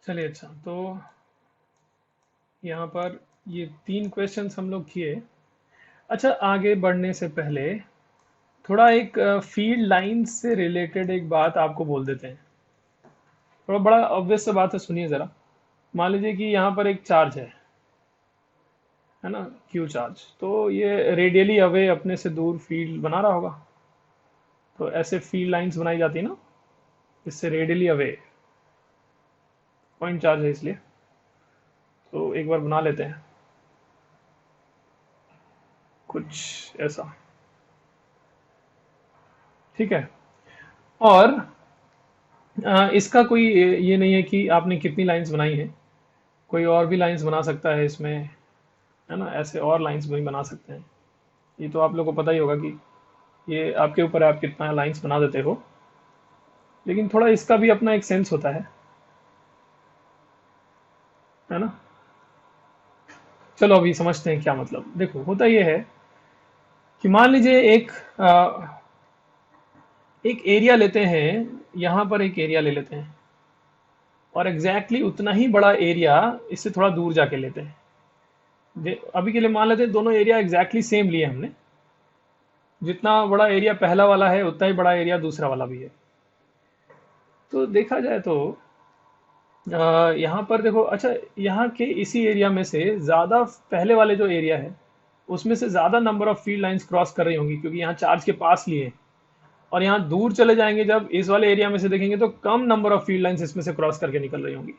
चलिए, अच्छा तो यहाँ पर ये 3 क्वेश्चंस हम लोग किए। अच्छा, आगे बढ़ने से पहले थोड़ा एक फील्ड लाइंस से रिलेटेड एक बात आपको बोल देते हैं। थोड़ा बड़ा ऑब्वियस सा बात है, सुनिए ज़रा। मान लीजिए कि यहाँ पर एक चार्ज है ना, क्यू चार्ज। तो ये रेडियली अवे अपने से दूर फील्ड बना रहा होगा। तो ऐसे फील्ड लाइंस बनाई जाती है ना, इससे रेडियली अवे पॉइंट चार्ज है इसलिए। तो एक बार बना लेते हैं कुछ ऐसा, ठीक है। और इसका कोई ये नहीं है कि आपने कितनी लाइंस बनाई है, कोई और भी लाइंस बना सकता है इसमें, है ना। ऐसे और लाइंस भी बना सकते हैं। ये तो आप लोगों को पता ही होगा कि ये आपके ऊपर है, आप कितना लाइंस बना देते हो। लेकिन थोड़ा इसका भी अपना एक सेंस होता है ना। चलो अभी समझते हैं क्या मतलब। देखो, होता ये है कि मान लीजिए एक एरिया लेते हैं। यहाँ पर एक एरिया ले लेते हैं और एग्जैक्टली उतना ही बड़ा एरिया इससे थोड़ा दूर जाके लेते हैं। अभी के लिए मान लेते हैं दोनों एरिया एग्जैक्टली सेम लिए हमने। जितना बड़ा एरिया पहला वाला है उतना ही बड़ा एरिया दूसरा वाला भी है। तो देखा जाए तो यहाँ पर देखो, अच्छा, यहाँ के इसी एरिया में से ज्यादा पहले वाले जो एरिया है उसमें से ज्यादा number of field lines cross कर रही होंगी, क्योंकि यहाँ चार्ज के पास लिए हैं। और यहाँ दूर चले जाएंगे जब इस वाले एरिया में से देखेंगे तो कम नंबर ऑफ फील्ड लाइंस इसमें से क्रॉस करके निकल रही होंगी।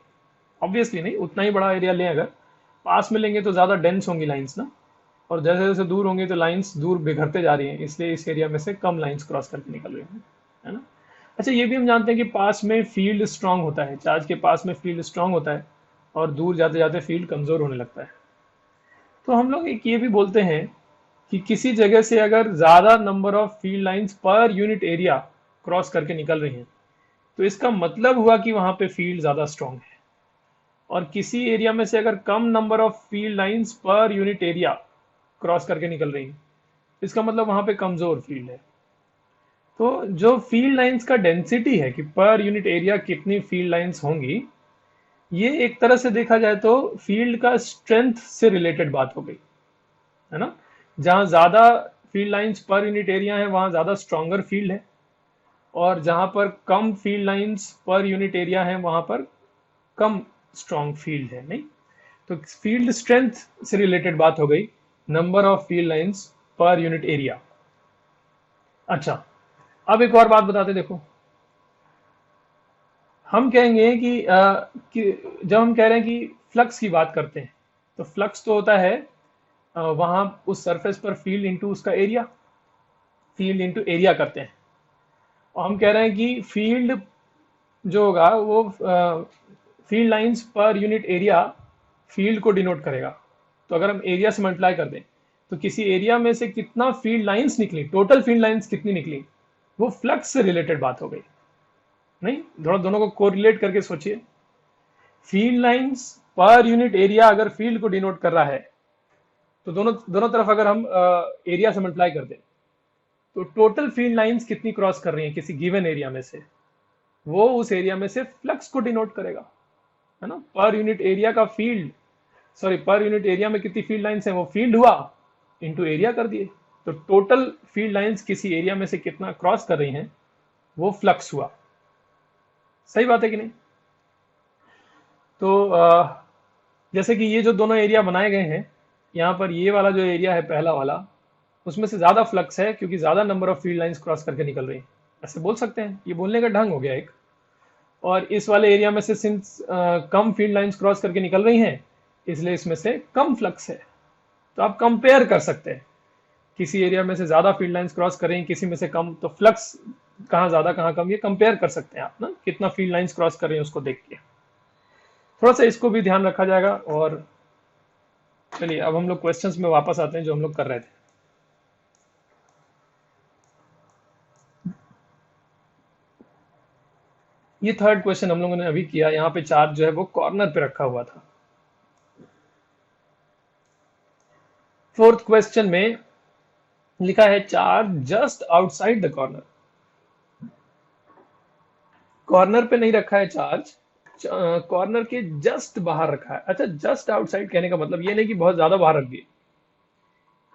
ऑब्वियसली नहीं, उतना ही बड़ा एरिया लें, अगर पास में लेंगे तो ज्यादा डेंस होंगी लाइंस ना। और जैसे जैसे दूर होंगे तो लाइंस दूर बिखरते जा रही हैं, इसलिए इस एरिया में से कम लाइंस क्रॉस करके निकल रही हैं, है ना। अच्छा, ये भी हम जानते हैं कि पास में फील्ड स्ट्रांग होता है, चार्ज के पास में फील्ड स्ट्रांग होता है और दूर जाते जाते फील्ड कमजोर होने लगता है। तो हम लोग एक ये भी बोलते हैं कि किसी जगह से अगर ज्यादा number of field lines per unit area cross करके निकल रही हैं, तो इसका मतलब हुआ कि वहां पे फील्ड ज्यादा स्ट्रांग है। और किसी एरिया में से अगर कम number of field lines per unit area cross करके निकल रही हैं, इसका मतलब वहां पे कमजोर फील्ड है। तो जो फील्ड लाइंस का डेंसिटी है कि पर यूनिट एरिया कितनी फील्ड लाइंस होंगी, ये एक तरह से देखा जाए तो फील्ड का स्ट्रेंथ से रिलेटेड बात हो गई, है ना। जहां ज्यादा field lines per unit area है वहां ज्यादा स्ट्रॉन्गर फील्ड है, और जहां पर कम field lines per unit area है वहां पर कम स्ट्रॉन्ग फील्ड है, नहीं। तो फील्ड स्ट्रेंथ से रिलेटेड बात हो गई, number of field lines per unit area. अच्छा, अब एक और बात बताते, देखो। हम कहेंगे कि जब हम कह रहे हैं कि फ्लक्स की बात करते हैं, तो फ्लक्स तो होता है वहां उस सरफेस पर फील्ड इंटू उसका एरिया, फील्ड इंटू एरिया करते हैं। और हम कह रहे हैं कि फील्ड जो होगा वो field lines per unit area field को डिनोट करेगा। तो अगर हम एरिया से मल्टीप्लाई कर दें तो किसी एरिया में से कितना फील्ड लाइंस निकली, टोटल फील्ड लाइंस कितनी निकली, वो फ्लक्स से रिलेटेड बात हो गई, नहीं। थोड़ा दोनों को कोरिलेट करके सोचिए। Field lines per unit area अगर फील्ड को डिनोट कर रहा है, तो दोनों दोनों तरफ अगर हम एरिया से मल्टीप्लाई कर दें तो टोटल फील्ड लाइंस कितनी क्रॉस कर रही हैं किसी गिवन एरिया में से, वो उस एरिया में से फ्लक्स को डिनोट करेगा, है ना। पर यूनिट एरिया का फील्ड, सॉरी, पर यूनिट एरिया में कितनी फील्ड लाइंस है वो फील्ड हुआ, इंटू एरिया कर दिए। तो टोटल फील्ड लाइंस किसी एरिया में से कितना क्रॉस कर रही हैं वो फ्लक्स हुआ। सही बात है कि नहीं। तो जैसे कि ये जो दोनों एरिया बनाए गए हैं, यहाँ पर ये वाला जो एरिया है पहला वाला, उसमें से ज्यादा फ्लक्स है क्योंकि ज्यादा number of field lines cross करके निकल रही है। ऐसे बोल सकते हैं, ये बोलने का ढंग हो गया एक। और इस वाले एरिया में से सिंस कम फील्ड लाइंस क्रॉस करके निकल रही हैं, इसलिए इसमें से कम फ्लक्स है। तो आप कंपेयर कर सकते हैं, किसी एरिया में से ज्यादा फील्ड लाइंस क्रॉस कर रही हैं, किसी में से कम, तो फ्लक्स कहाँ ज्यादा कहाँ कम, ये कंपेयर कर सकते हैं आप ना, कितना फील्ड लाइंस क्रॉस कर रही हैं उसको देख के। थोड़ा सा इसको भी ध्यान रखा जाएगा। और चलिए अब हम लोग क्वेश्चंस में वापस आते हैं जो हम लोग कर रहे थे। ये थर्ड क्वेश्चन हम लोगों ने अभी किया, यहाँ पे चार्ज जो है वो कॉर्नर पे रखा हुआ था। फोर्थ क्वेश्चन में लिखा है charge just outside the corner. Corner पे नहीं रखा है चार्ज, कॉर्नर के जस्ट बाहर रखा है। अच्छा, जस्ट आउटसाइड कहने का मतलब ये नहीं कि बहुत ज्यादा बाहर रख दिए,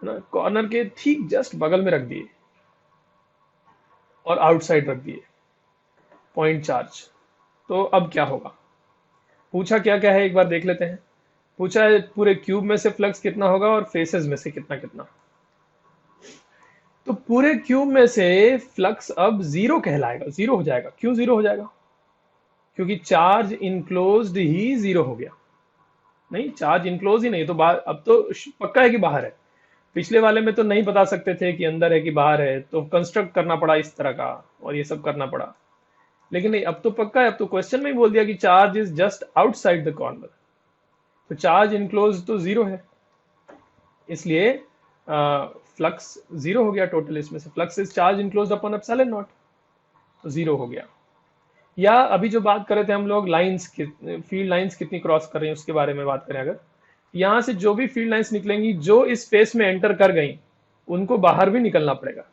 है ना, कॉर्नर के ठीक जस्ट बगल में रख दिए और आउटसाइड रख दिए पॉइंट चार्ज। तो अब क्या होगा, पूछा क्या क्या है एक बार देख लेते हैं। पूछा है पूरे क्यूब में से फ्लक्स कितना होगा और फेसेस में से कितना कितना। तो पूरे क्यूब में से फ्लक्स अब जीरो कहलाएगा, जीरो हो जाएगा। क्यों जीरो हो जाएगा? क्योंकि चार्ज इनक्लोज्ड ही जीरो हो गया। नहीं, चार्ज इनक्लोज ही नहीं तो बाहर, अब तो पक्का है कि बाहर है। पिछले वाले में तो नहीं बता सकते थे कि अंदर है कि बाहर है, तो कंस्ट्रक्ट करना पड़ा इस तरह का और ये सब करना पड़ा। लेकिन नहीं, अब तो पक्का है, अब तो क्वेश्चन में ही बोल दिया कि charge is just outside the corner. तो चार्ज इनक्लोज तो जीरो है, इसलिए फ्लक्स जीरो हो गया टोटल। इसमें से flux is charge enclosed upon epsilon not, तो जीरो हो गया। या अभी जो बात कर रहे थे हम लोग लाइंस की, फील्ड लाइंस कितनी क्रॉस कर रही हैं उसके बारे में बात करें, अगर यहां से जो भी फील्ड लाइंस निकलेंगी जो इस स्पेस में एंटर कर गई उनको बाहर भी निकलना पड़ेगा।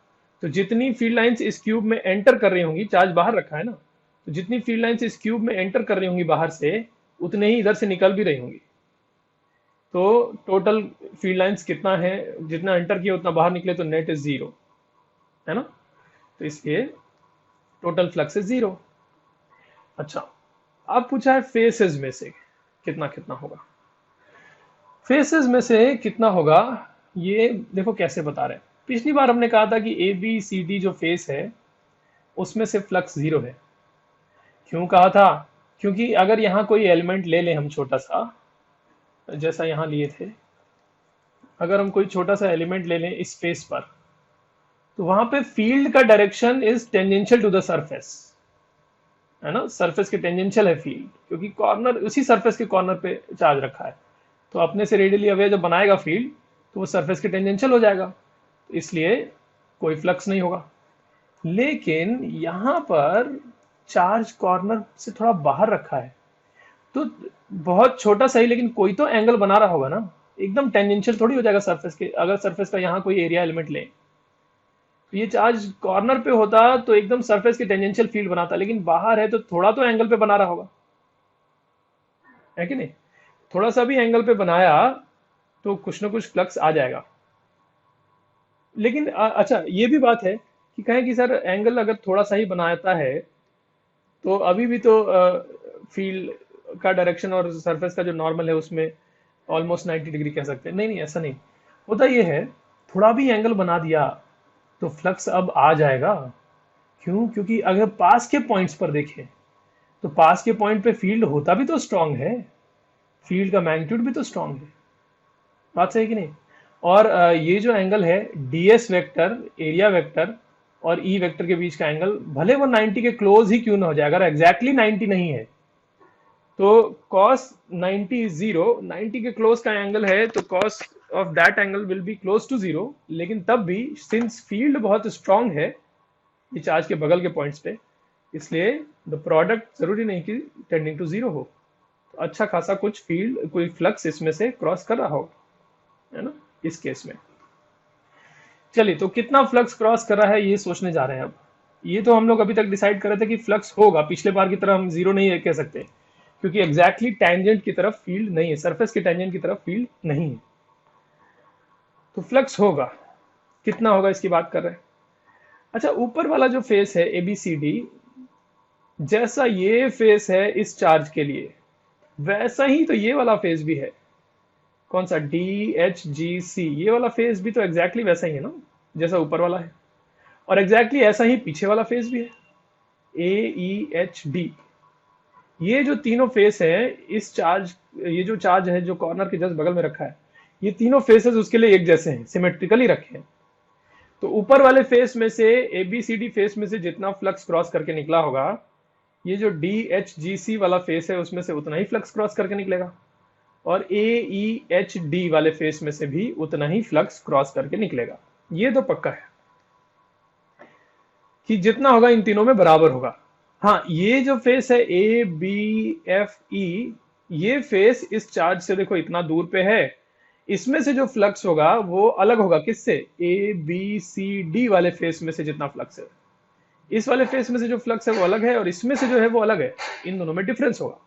तो जितनी फील्ड लाइंस इस क्यूब में एंटर कर रही होंगी, चार्ज बाहर रखा है ना, तो जितनी फील्ड लाइंस इस क्यूब में एंटर कर रही होंगी बाहर से, उतने ही इधर से निकल भी रही होंगी। तो टोटल फील्ड लाइंस कितना है, जितना एंटर किया उतना बाहर निकले, तो नेट इज जीरो, है ना। तो इसलिए टोटल फ्लक्स इज जीरो। अच्छा, अब पूछा है फेसेस में से कितना कितना होगा। फेसेस में से कितना होगा, ये देखो कैसे बता रहे हैं। पिछली बार हमने कहा था कि ए बी सी डी जो फेस है उसमें से फ्लक्स जीरो है। क्यों कहा था? क्योंकि अगर यहां कोई एलिमेंट ले लें हम छोटा सा, जैसा यहां लिए थे, अगर हम कोई छोटा सा एलिमेंट ले लें इस फेस पर, तो वहां पे फील्ड का direction is tangential to the surface, है ना। सरफेस के टेंजेंशियल है फील्ड, क्योंकि कॉर्नर, उसी सरफेस के कॉर्नर पे चार्ज रखा है। तो अपने से रेडियली अवे जब बनाएगा फील्ड, तो वो सरफेस के टेंजेंशियल हो जाएगा, तो इसलिए कोई फ्लक्स नहीं होगा। लेकिन यहां पर चार्ज कॉर्नर से थोड़ा बाहर रखा है, तो बहुत छोटा सही लेकिन कोई तो एंगल बना रहा होगा ना। एकदम टेंजेंशियल थोड़ी हो जाएगा सरफेस के। अगर सरफेस का यहाँ कोई एरिया एलिमेंट ले, तो ये चार्ज कॉर्नर पे होता तो एकदम सरफेस के टेंजेंशियल फील्ड बनाता, लेकिन बाहर है तो थोड़ा तो एंगल पे बना रहा होगा, है कि नहीं। थोड़ा सा भी एंगल पे बनाया तो कुछ ना कुछ फ्लक्स आ जाएगा। लेकिन अच्छा, ये भी बात है कि कहें कि सर एंगल अगर थोड़ा सा ही बनाता है तो अभी भी तो फील्ड का डायरेक्शन और सरफेस का जो नॉर्मल है उसमें ऑलमोस्ट 90 डिग्री कह सकते हैं। नहीं नहीं, ऐसा नहीं होता। ये है, थोड़ा भी एंगल बना दिया तो फ्लक्स अब आ जाएगा। क्यों? क्योंकि अगर पास के पॉइंट्स पर देखें तो पास के पॉइंट पे फील्ड होता भी तो स्ट्रांग है, फील्ड का मैग्नीट्यूड भी तो स्ट्रांग है। बात सही कि नहीं। और ये जो एंगल है ds वेक्टर, एरिया वेक्टर और ई वेक्टर के बीच का एंगल, भले वो 90 के क्लोज ही क्यों ना हो जाए, अगर एग्जैक्टली 90 नहीं है तो cos 90 इज जीरो। 90 के क्लोज का एंगल है तो cos of that angle will be close to zero. लेकिन तब भी सिंस फील्ड बहुत स्ट्रांग है ये चार्ज के बगल के पॉइंट्स पे, इसलिए द प्रोडक्ट जरूरी नहीं कि टेंडिंग टू जीरो हो। तो अच्छा खासा कुछ फील्ड, कोई फ्लक्स इसमें से क्रॉस कर रहा होगा, है ना, इस केस में। चलिए, तो कितना फ्लक्स क्रॉस कर रहा है ये सोचने जा रहे हैं अब। ये तो हम लोग अभी तक डिसाइड कर रहे थे कि फ्लक्स होगा, पिछले बार की तरह हम जीरो नहीं कह सकते, क्योंकि एग्जैक्टली टैंजेंट की तरफ फील्ड नहीं है, सरफेस के टैंजेंट की तरफ फील्ड नहीं है। तो फ्लक्स होगा, कितना होगा इसकी बात कर रहे हैं। अच्छा, ऊपर वाला जो फेस है ABCD, जैसा ये फेस है इस चार्ज के लिए, वैसा ही तो ये वाला फेस भी है। कौन सा? DHGC, ये वाला फेस भी तो एग्जैक्टली वैसा ही है ना जैसा ऊपर वाला है, और एग्जैक्टली ऐसा ही पीछे वाला फेस भी है AEHD। ये जो तीनों फेस है इस चार्ज, ये जो चार्ज है जो कॉर्नर के जस्ट बगल में रखा है, ये तीनों फेसेस उसके लिए एक जैसे हैं, सिमेट्रिकली रखे हैं। तो ऊपर वाले फेस में से, ABCD फेस में से जितना फ्लक्स क्रॉस करके निकला होगा, ये जो DHGC वाला फेस है उसमें से उतना ही फ्लक्स क्रॉस करके निकलेगा, और AEHD वाले फेस में से भी उतना ही फ्लक्स क्रॉस करके निकलेगा। ये तो पक्का है कि जितना होगा इन तीनों में बराबर होगा। हाँ, ये जो फेस है ABFE, ये फेस इस चार्ज से देखो इतना दूर पे है, इसमें से जो फ्लक्स होगा वो अलग होगा। किससे? ABCD वाले फेस में से जितना फ्लक्स है, इस वाले फेस में से जो फ्लक्स है वो अलग है, और इसमें से जो है वो अलग है। इन दोनों में डिफरेंस होगा।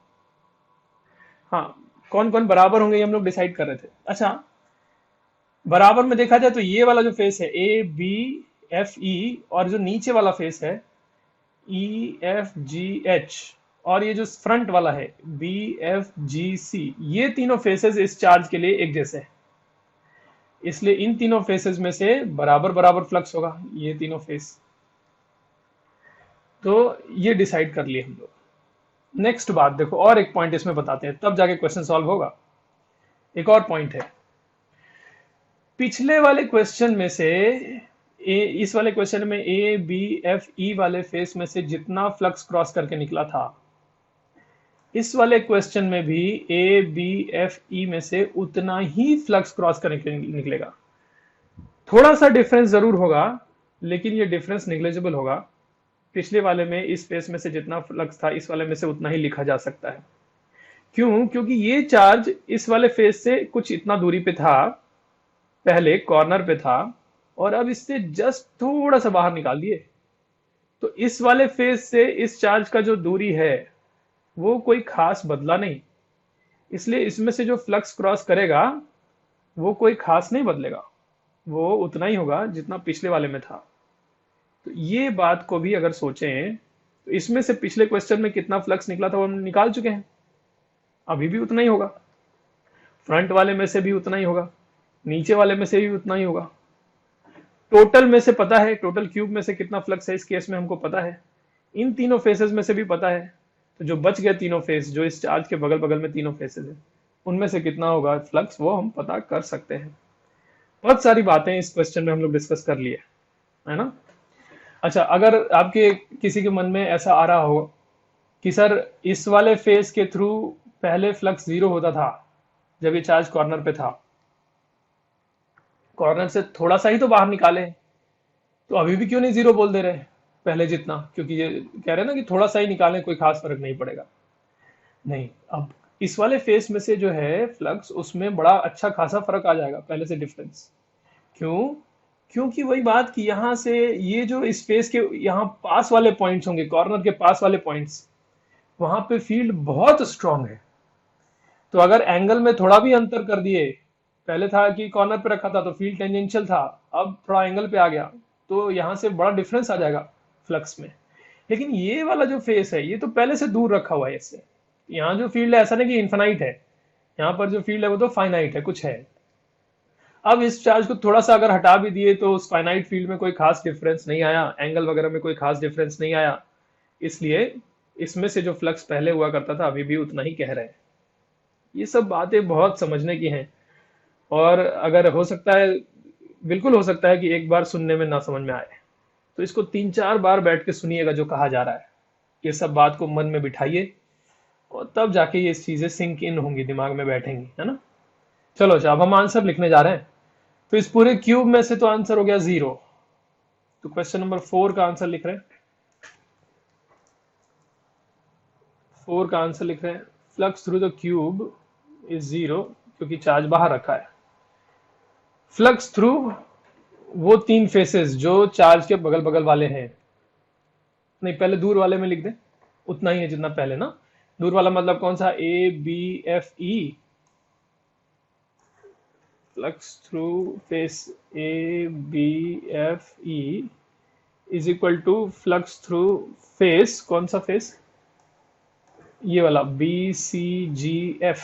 हाँ, कौन कौन बराबर होंगे ये हम लोग डिसाइड कर रहे थे। अच्छा, बराबर में देखा जाए तो ये वाला जो फेस है ए बी एफ ई, और जो नीचे वाला फेस है ई एफ जी एच, और ये जो फ्रंट वाला है बी एफ जी सी, ये तीनों फेसेस इस चार्ज के लिए एक जैसे हैं। इसलिए इन तीनों फेसेस में से बराबर बराबर फ्लक्स होगा, ये तीनों फेस। तो ये डिसाइड कर लिए हम लोग। नेक्स्ट बात देखो, और एक पॉइंट इसमें बताते हैं, तब जाके क्वेश्चन सॉल्व होगा। एक और पॉइंट है, पिछले वाले क्वेश्चन में से इस वाले क्वेश्चन में ए बी एफ ई वाले फेस में से जितना फ्लक्स क्रॉस करके निकला था, इस वाले क्वेश्चन में भी ए बी एफ ई में से उतना ही फ्लक्स क्रॉस करके निकलेगा। थोड़ा सा डिफरेंस जरूर होगा, लेकिन ये डिफरेंस निग्लेजिबल होगा। पिछले वाले में इस फेस में से जितना फ्लक्स था, इस वाले में से उतना ही लिखा जा सकता है। क्यों? क्योंकि ये चार्ज इस वाले फेस से कुछ इतना दूरी पे था, पहले कॉर्नर पे था, और अब इससे जस्ट थोड़ा सा बाहर निकाल दिए। तो इस वाले फेस से इस चार्ज का जो दूरी है वो कोई खास बदला नहीं, इसलिए इसमें से जो फ्लक्स क्रॉस करेगा वो कोई खास नहीं बदलेगा, वो उतना ही होगा जितना पिछले वाले में था। तो ये बात को भी अगर सोचें तो इसमें से पिछले क्वेश्चन में कितना फ्लक्स निकला था वो हम निकाल चुके हैं, अभी भी उतना ही होगा। फ्रंट वाले में से भी उतना ही होगा, नीचे वाले में से भी उतना ही होगा। टोटल में से पता है, टोटल क्यूब में से कितना फ्लक्स है इस केस में हमको पता है, इन तीनों फेसेस में से भी पता है। तो जो बच गए तीनों फेस, जो इस चार्ज के बगल बगल में तीनों फेसेस है, उनमें से कितना होगा फ्लक्स, वो हम पता कर सकते हैं। बहुत सारी बातें इस क्वेश्चन में हम लोग डिस्कस कर लिए, है ना। अच्छा, अगर आपके किसी के मन में ऐसा आ रहा हो कि सर इस वाले फेस के थ्रू पहले फ्लक्स जीरो होता था जब ये चार्ज कॉर्नर पे था, कॉर्नर से थोड़ा सा ही तो बाहर निकाले, तो अभी भी क्यों नहीं जीरो बोल दे रहे पहले जितना? क्योंकि ये कह रहे हैं ना कि थोड़ा सा ही निकालें, कोई खास फर्क नहीं पड़ेगा। नहीं, अब इस वाले फेस में से जो है फ्लक्स, उसमें बड़ा अच्छा खासा फर्क आ जाएगा पहले से डिफरेंस। क्यों? क्योंकि वही बात कि यहाँ से ये जो इस फेस के यहाँ पास वाले पॉइंट्स होंगे, कॉर्नर के पास वाले पॉइंट्स, वहां पे फील्ड बहुत स्ट्रांग है। तो अगर एंगल में थोड़ा भी अंतर कर दिए, पहले था कि कॉर्नर पे रखा था तो फील्ड टेंजेंशियल था, अब थोड़ा एंगल पे आ गया तो यहाँ से बड़ा डिफरेंस आ जाएगा फ्लक्स में। लेकिन ये वाला जो फेस है ये तो पहले से दूर रखा हुआ है इससे, यहाँ जो फील्ड है ऐसा नहीं कि इन्फानाइट है, यहाँ पर जो फील्ड है वो तो फाइनाइट है, कुछ है। अब इस चार्ज को थोड़ा सा अगर हटा भी दिए तो उस फाइनाइट फील्ड में कोई खास डिफरेंस नहीं आया, एंगल वगैरह में कोई खास डिफरेंस नहीं आया, इसलिए इसमें से जो फ्लक्स पहले हुआ करता था अभी भी उतना ही कह रहे हैं। ये सब बातें बहुत समझने की हैं, और अगर हो सकता है, बिल्कुल हो सकता है कि एक बार सुनने में ना समझ में आए, तो इसको 3-4 बार बैठ के सुनिएगा जो कहा जा रहा है। ये सब बात को मन में बिठाइए, और तब जाके ये चीजें सिंक इन होंगी, दिमाग में बैठेंगी, है ना। चलो अच्छा, अब हम आंसर लिखने जा रहे हैं। तो इस पूरे क्यूब में से तो आंसर हो गया 0। तो क्वेश्चन नंबर 4 का आंसर लिख रहे हैं, 4 का आंसर लिख रहे हैं, flux through the cube is 0, क्योंकि चार्ज बाहर रखा है। फ्लक्स थ्रू वो 3 फेसेस जो चार्ज के बगल बगल वाले हैं, नहीं पहले दूर वाले में लिख दे, उतना ही है जितना पहले ना। दूर वाला मतलब कौन सा? A B F E, flux through face A B F E is equal to flux through face, कौन सा फेस? ये वाला B C G F,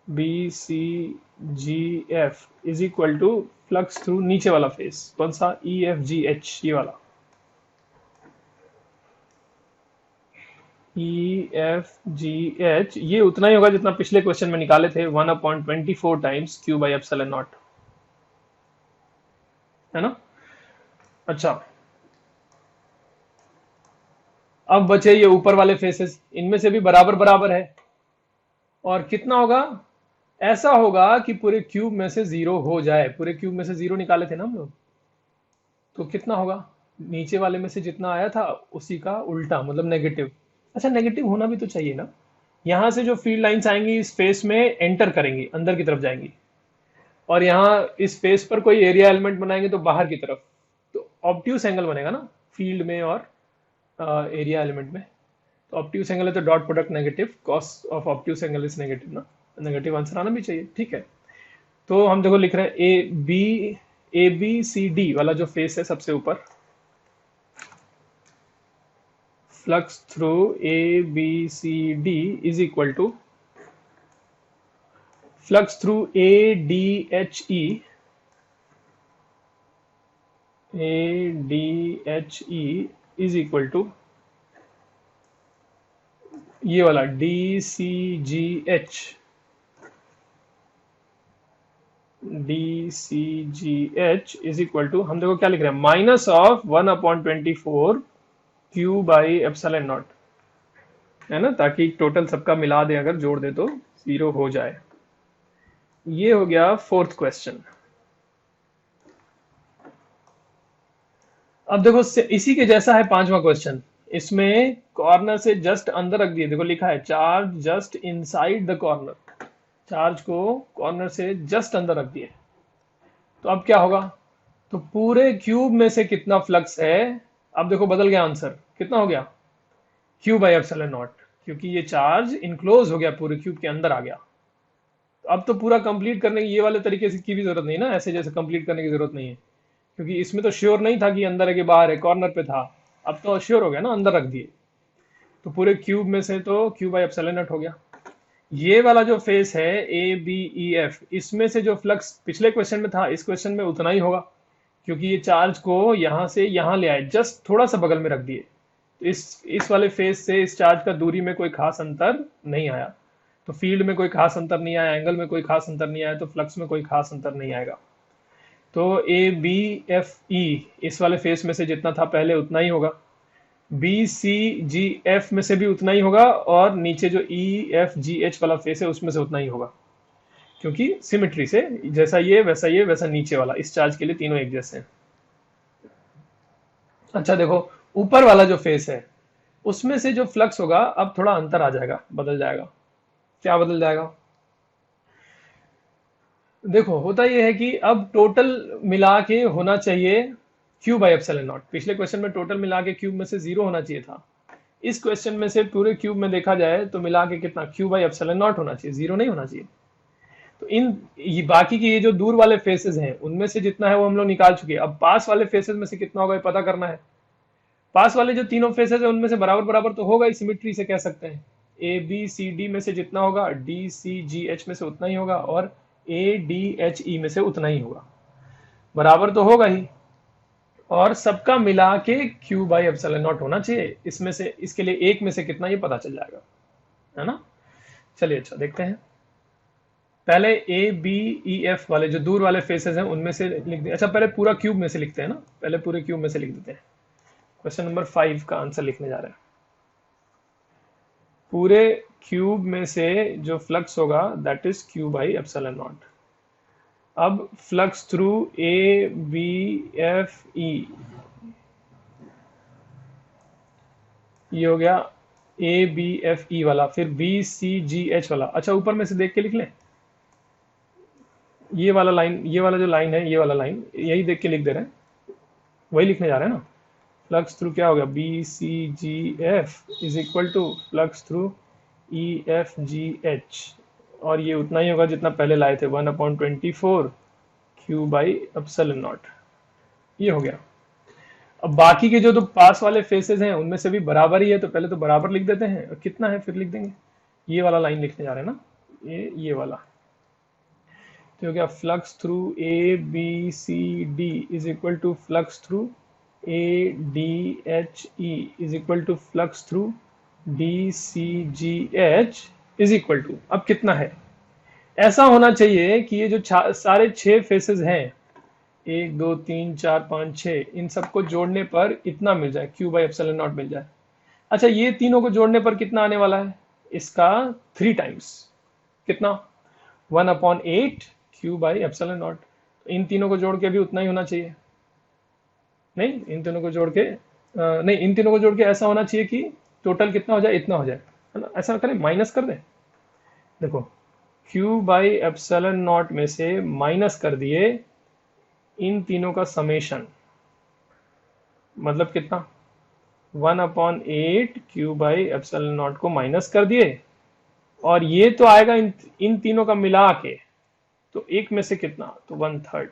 B C G F is equal to flux through नीचे वाला face, कौन सा? ई F G H, ये वाला ई एफ जी एच, ये उतना ही होगा जितना पिछले क्वेश्चन में निकाले थे, 1/24 times Q by epsilon naught, है ना। अच्छा, अब बचे ये ऊपर वाले फेसेस, इनमें से भी बराबर बराबर है, और कितना होगा? ऐसा होगा कि पूरे क्यूब में से 0 हो जाए। पूरे क्यूब में से 0 निकाले थे ना हम लोग, तो कितना होगा? नीचे वाले में से जितना आया था उसी का उल्टा, मतलब नेगेटिव। अच्छा, नेगेटिव होना भी तो चाहिए ना। यहां से जो फील्ड लाइंस आएंगी इस फेस में एंटर करेंगी, अंदर की तरफ जाएंगी, और यहाँ इस फेस पर कोई एरिया एलिमेंट बनाएंगे तो बाहर की तरफ, तो ऑब्ट्यूस एंगल बनेगा ना फील्ड में और एरिया एलिमेंट में। तो ऑब्ट्यूस एंगल है तो dot product negative, cos of obtuse angle is negative ना, नेगेटिव आंसर आना भी चाहिए। ठीक है, तो हम देखो लिख रहे हैं ए बी सी डी वाला जो फेस है सबसे ऊपर, flux through A B C D is equal to flux through A D H E, A D H E is equal to ये वाला D C G H, D C G H is equal to, हम देखो क्या लिख रहे हैं, minus of 1/24 Q by epsilon naught, है ना, ताकि टोटल सबका मिला दे, अगर जोड़ दे तो 0 हो जाए। ये हो गया फोर्थ क्वेश्चन। अब देखो इसी के जैसा है पांचवा क्वेश्चन, इसमें कॉर्नर से जस्ट अंदर रख दिए, देखो लिखा है charge just inside the corner, charge को कॉर्नर से जस्ट अंदर रख दिए। तो अब क्या होगा, तो पूरे क्यूब में से कितना फ्लक्स है, अब देखो बदल गया आंसर, कितना हो गया, क्यू बाई एप्सिलॉन नॉट, क्योंकि ये चार्ज इनक्लोज हो गया, पूरे क्यूब के अंदर आ गया। तो अब तो पूरा कंप्लीट करने की ये वाले तरीके से की भी जरूरत नहीं ना, ऐसे जैसे कंप्लीट करने की जरूरत नहीं है, क्योंकि इसमें तो श्योर नहीं था कि अंदर है कि बाहर है, कॉर्नर पे था, अब तो श्योर हो गया ना, अंदर रख दिए, तो पूरे क्यूब में से तो क्यू बाई एप्सिलॉन नॉट हो गया। ये वाला जो फेस है ए बी ई एफ, इसमें से जो फ्लक्स पिछले क्वेश्चन में था, इस क्वेश्चन में उतना ही होगा, क्योंकि ये चार्ज को यहां से यहां ले आए, जस्ट थोड़ा सा बगल में रख दिए, तो इस वाले फेस से इस चार्ज का दूरी में कोई खास अंतर नहीं आया, तो फील्ड में कोई खास अंतर नहीं आया, एंगल में कोई खास अंतर नहीं आया, तो फ्लक्स में कोई खास अंतर नहीं आएगा। तो ए बी एफ ई इस वाले फेस में से जितना था पहले उतना ही होगा, बी सी जी एफ में से भी उतना ही होगा, और नीचे जो ई एफ जी एच वाला फेस है उसमें से उतना ही होगा, क्योंकि सिमेट्री से जैसा ये वैसा नीचे वाला, इस चार्ज के लिए तीनों एक जैसे हैं। अच्छा देखो ऊपर वाला जो फेस है उसमें से जो फ्लक्स होगा, अब थोड़ा अंतर आ जाएगा, बदल जाएगा। क्या बदल जाएगा, देखो होता यह है कि अब टोटल मिला के होना चाहिए क्यू बाई एप्सिलॉन नॉट, पिछले क्वेश्चन में टोटल मिला के क्यूब में से 0 होना चाहिए था, इस क्वेश्चन में से पूरे क्यूब में देखा जाए तो मिला के कितना, क्यू बाई एप्सिलॉन नॉट होना चाहिए, 0 नहीं होना चाहिए। तो ये बाकी के ये जो दूर वाले फेसेस हैं उनमें से जितना है वो हम लोग निकाल चुके हैं, अब पास वाले फेसेस में से कितना होगा ये पता करना है। पास वाले जो तीनों फेसेस है उनमें से बराबर बराबर तो होगा ही, सिमेट्री से कह सकते हैं, ए बी सी डी में से जितना होगा डी सी जी एच में से उतना ही होगा, और ए डी एच ई में से उतना ही होगा, बराबर तो होगा ही, और सबका मिला के क्यू बाई एप्सिलॉन नॉट होना चाहिए, इसमें से इसके लिए एक में से कितना ये पता चल जाएगा, है ना। चलिए अच्छा देखते हैं, पहले ए बी ई एफ वाले जो दूर वाले फेसेस हैं उनमें से लिख दें, अच्छा पहले पूरा क्यूब में से लिखते हैं ना, पहले पूरे क्यूब में से लिख देते हैं। क्वेश्चन नंबर 5 का आंसर लिखने जा रहे हैं, पूरे क्यूब में से जो फ्लक्स होगा that is q by epsilon naught. अब flux through A B F E, ये हो गया ए बी एफ ई वाला, फिर बी सी जी एच वाला, अच्छा ऊपर में से देख के लिख लें, ये वाला लाइन, ये वाला जो लाइन है, ये वाला लाइन यही देख के लिख दे रहे हैं, वही लिखने जा रहे हैं ना। फ्लक्स थ्रू क्या हो गया, B C G F is equal to flux through E F G H, और ये उतना ही होगा जितना पहले लाए थे, 1/24 क्यू बाई एप्सिलॉन नॉट, ये हो गया। अब बाकी के जो तो पास वाले फेसेस हैं उनमें से भी बराबर ही है, तो पहले तो बराबर लिख देते हैं, और कितना है फिर लिख देंगे, ये वाला लाइन लिखने जा रहे हैं ना, ये वाला, तो हो गया flux through A B C D is equal to flux through A D H E is equal to flux through D C G H is equal to, अब कितना है, ऐसा होना चाहिए कि ये जो सारे 6 फेसेस हैं, 1 2 3 4 5 6, इन सबको जोड़ने पर इतना मिल जाए, क्यू बाई एप्सिलॉन नॉट मिल जाए। अच्छा ये तीनों को जोड़ने पर कितना आने वाला है, इसका 3 टाइम्स, कितना, 1/8 क्यू बाई एप्सिलॉन नॉट, इन तीनों को जोड़ के भी उतना ही होना चाहिए, नहीं इन तीनों को जोड़ के नहीं, इन तीनों को जोड़ के ऐसा होना चाहिए कि टोटल कितना हो जाए, इतना हो जाए, है ना, ऐसा करें माइनस कर दें, देखो क्यू बाई एप्सिलॉन नॉट में से माइनस कर दिए इन तीनों का समेशन, मतलब कितना, 1/8 क्यू बाई एप्सिलॉन नॉट को माइनस कर दिए, और ये तो आएगा इन तीनों का मिला के, तो एक में से कितना, तो 1/3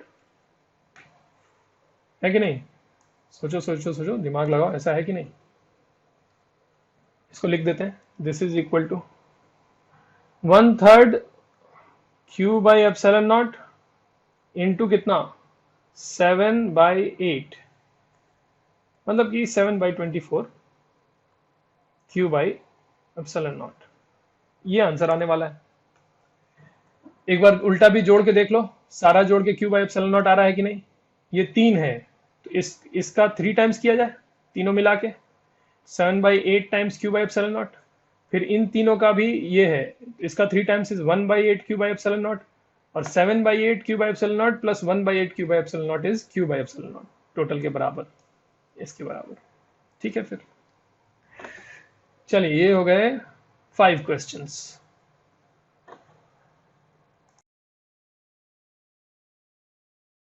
है कि नहीं? सोचो सोचो सोचो, दिमाग लगाओ, ऐसा है कि नहीं? इसको लिख देते हैं, this is equal to 1/3 Q by epsilon not into कितना, 7/8, मतलब कि 7/24 क्यू बाई एप्सिलॉन नॉट, ये आंसर आने वाला है। एक बार उल्टा भी जोड़ के देख लो, सारा जोड़ के क्यू बाई एप्सिलॉन नॉट आ रहा है कि नहीं? ये 3 है, तो इसका 3 टाइम्स किया जाए, तीनों मिला के 7/8 times Q by epsilon not, फिर इन तीनों का भी ये है, इसका 3 times is 1/8 Q by epsilon not, और 7/8 Q by epsilon not plus 1/8 Q by epsilon not is q by epsilon not, total के बराबर, इसके बराबर। ठीक है, फिर चलिए ये हो गए 5 क्वेश्चंस।